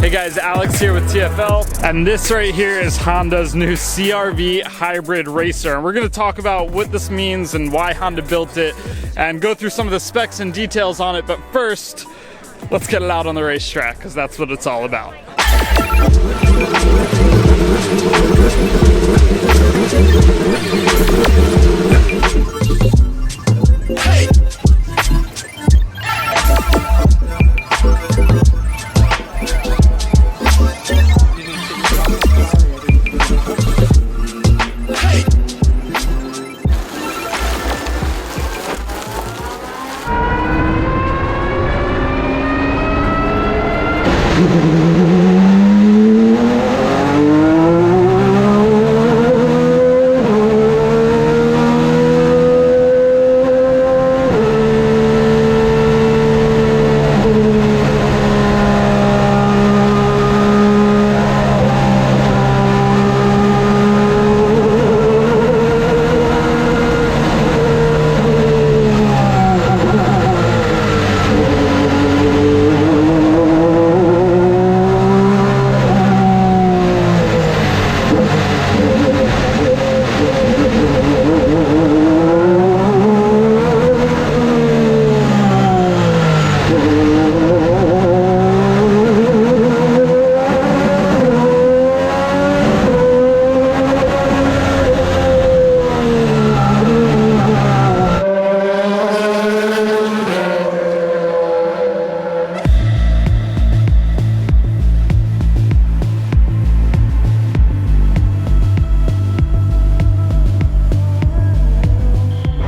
Hey guys, Alex here with TFL, and this right here is Honda's new CR-V hybrid racer. And we're going to talk about what this means and why Honda built it, and go through some of the specs and details on it. But first, let's get it out on the racetrack, because that's what it's all about.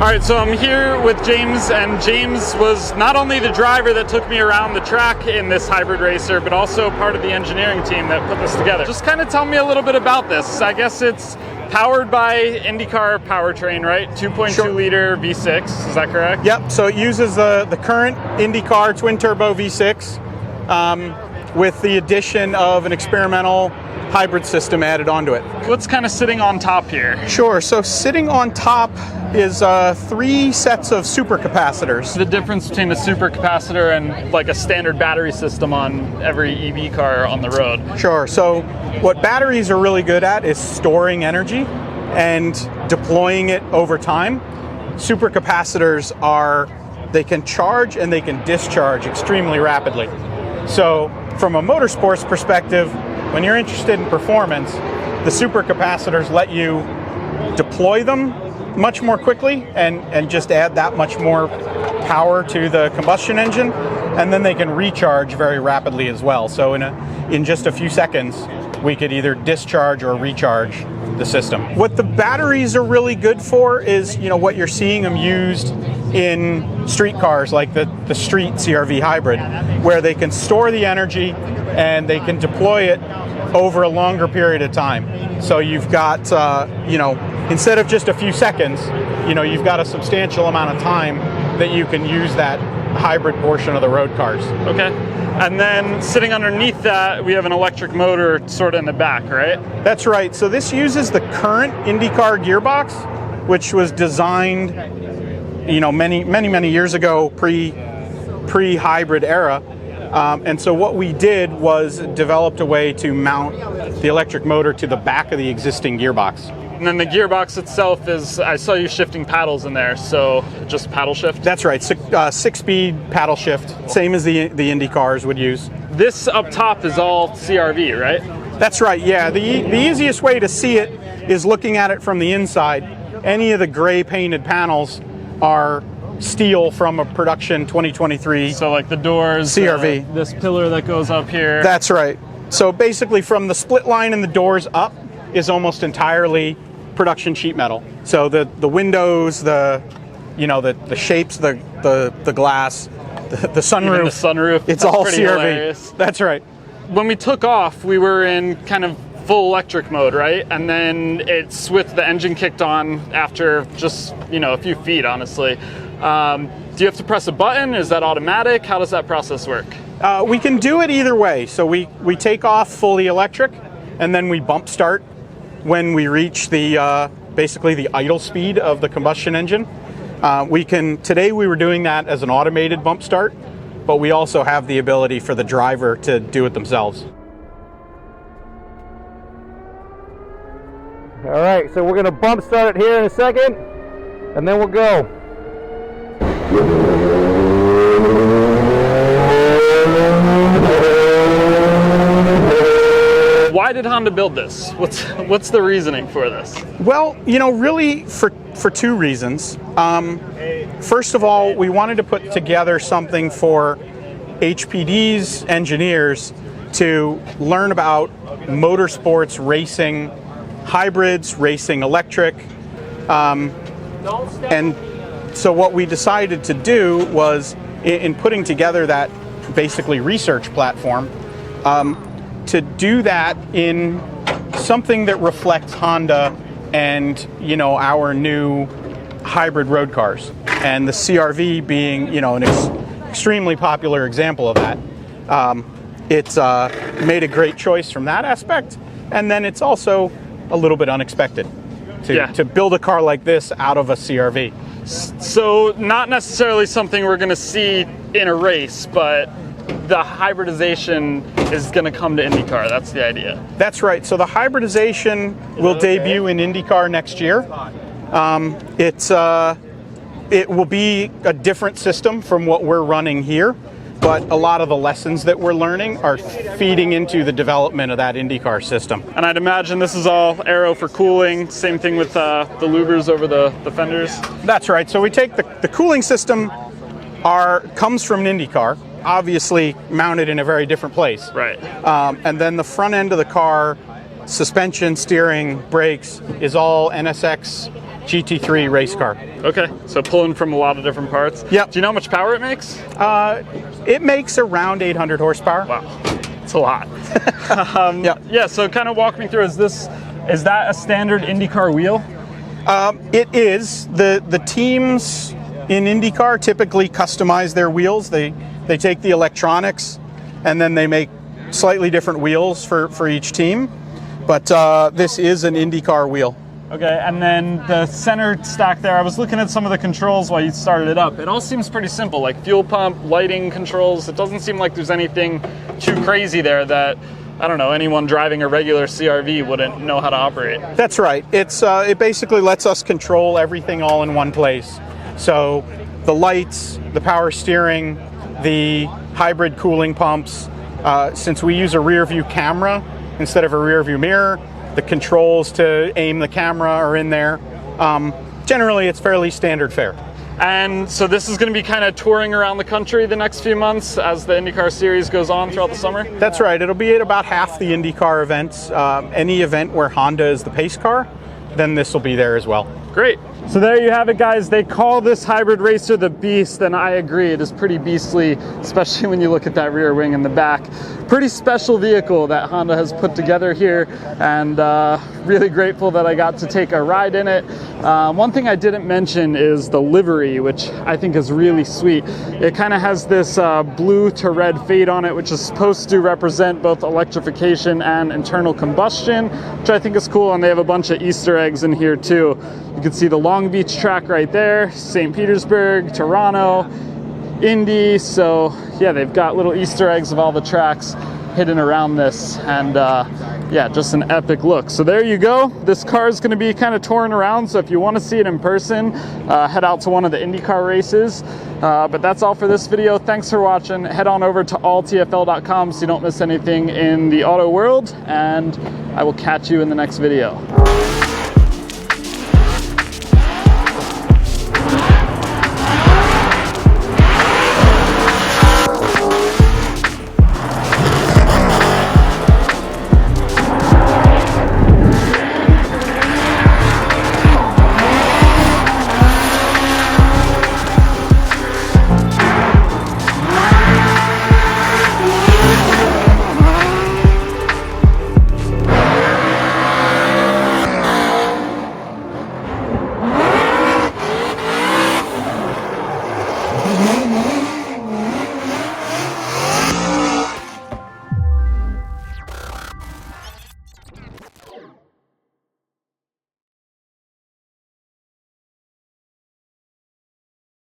Alright, so I'm here with James, and James was not only the driver that took me around the track in this hybrid racer, but also part of the engineering team that put this together. Just kind of tell me a little bit about this. I guess it's powered by IndyCar powertrain, right? 2.2 liter V6, is that correct? Yep, so it uses the current IndyCar twin-turbo V6 with the addition of an experimental hybrid system added onto it. What's kind of sitting on top here? Sure, so sitting on top is 3 sets of supercapacitors. The difference between a supercapacitor and like a standard battery system on every EV car on the road. Sure, so what batteries are really good at is storing energy and deploying it over time. Supercapacitors they can charge and they can discharge extremely rapidly. So from a motorsports perspective, when you're interested in performance, the supercapacitors let you deploy them much more quickly and just add that much more power to the combustion engine, and then they can recharge very rapidly as well. So in just a few seconds, we could either discharge or recharge the system. What the batteries are really good for is, what you're seeing them used in street cars like the street CR-V hybrid, where they can store the energy and they can deploy it over a longer period of time. So you've got, instead of just a few seconds, you've got a substantial amount of time that you can use that hybrid portion of the road cars. Okay. And then sitting underneath that, we have an electric motor sort of in the back, right? That's right. So this uses the current IndyCar gearbox, which was designed, many years ago, pre-hybrid era. And so what we did was developed a way to mount the electric motor to the back of the existing gearbox. And then the gearbox itself is, I saw you shifting paddles in there, so just paddle shift? That's right, 6-speed paddle shift, same as the Indy cars would use. This up top is all CR-V, right? That's right, yeah. The easiest way to see it is looking at it from the inside. Any of the gray painted panels are steel from a production 2023. So like the doors, CR-V. This pillar that goes up here. That's right. So basically from the split line and the doors up is almost entirely production sheet metal. So the windows, the shapes, the glass, the sunroof. Even the sunroof. It's all CR-V. Hilarious. That's right. When we took off, we were in kind of full electric mode, right? And then the engine kicked on after just, a few feet, honestly. Do you have to press a button? Is that automatic? How does that process work? We can do it either way. So we take off fully electric, and then we bump start when we reach the basically the idle speed of the combustion engine. Today we were doing that as an automated bump start, but we also have the ability for the driver to do it themselves. All right, so we're gonna bump start it here in a second, and then we'll go. Why did Honda build this? What's the reasoning for this? Well, really for two reasons. First of all, we wanted to put together something for HPD's engineers to learn about motorsports racing, hybrids, racing electric. And so what we decided to do was, in putting together that basically research platform, to do that in something that reflects Honda and our new hybrid road cars, and the CR-V being an extremely popular example of that. It's made a great choice from that aspect, and then it's also a little bit unexpected to build a car like this out of a CR-V. So not necessarily something we're going to see in a race, but the hybridization is going to come to IndyCar. That's the idea. That's right. So the hybridization will debut in IndyCar next year. It will be a different system from what we're running here, but a lot of the lessons that we're learning are feeding into the development of that IndyCar system. And I'd imagine this is all aero for cooling. Same thing with the louvers over the fenders. That's right. So we take the cooling system comes from an IndyCar, obviously mounted in a very different place. Right. And then the front end of the car, suspension, steering, brakes, is all NSX GT3 race car. Okay, so pulling from a lot of different parts. Yep. Do you know how much power it makes? It makes around 800 horsepower. Wow, it's a lot. Yeah, so kind of walk me through, is that a standard IndyCar wheel? It is. The teams in IndyCar typically customize their wheels. They take the electronics and then they make slightly different wheels for each team. But this is an IndyCar wheel. Okay, and then the center stack there, I was looking at some of the controls while you started it up. It all seems pretty simple, like fuel pump, lighting controls. It doesn't seem like there's anything too crazy there that, I don't know, anyone driving a regular CR-V wouldn't know how to operate. That's right. It basically lets us control everything all in one place. So the lights, the power steering, the hybrid cooling pumps, since we use a rear view camera instead of a rear view mirror, the controls to aim the camera are in there. Generally, it's fairly standard fare. And so this is going to be kind of touring around the country the next few months as the IndyCar series goes on throughout the summer? That's right. It'll be at about half the IndyCar events. Any event where Honda is the pace car, then this will be there as well. Great. So there you have it, guys. They call this hybrid racer the Beast, and I agree. It is pretty beastly, especially when you look at that rear wing in the back. Pretty special vehicle that Honda has put together here, and really grateful that I got to take a ride in it. One thing I didn't mention is the livery, which I think is really sweet. It kind of has this blue to red fade on it, which is supposed to represent both electrification and internal combustion, which I think is cool, and they have a bunch of Easter eggs in here too. You can see the Long Beach track right there, St. Petersburg, Toronto, Indy. So yeah, they've got little Easter eggs of all the tracks hidden around this, and yeah, just an epic look. So there you go. This car is going to be kind of touring around, so if you want to see it in person, head out to one of the IndyCar races. But that's all for this video. Thanks for watching. Head on over to alltfl.com so you don't miss anything in the auto world, and I will catch you in the next video.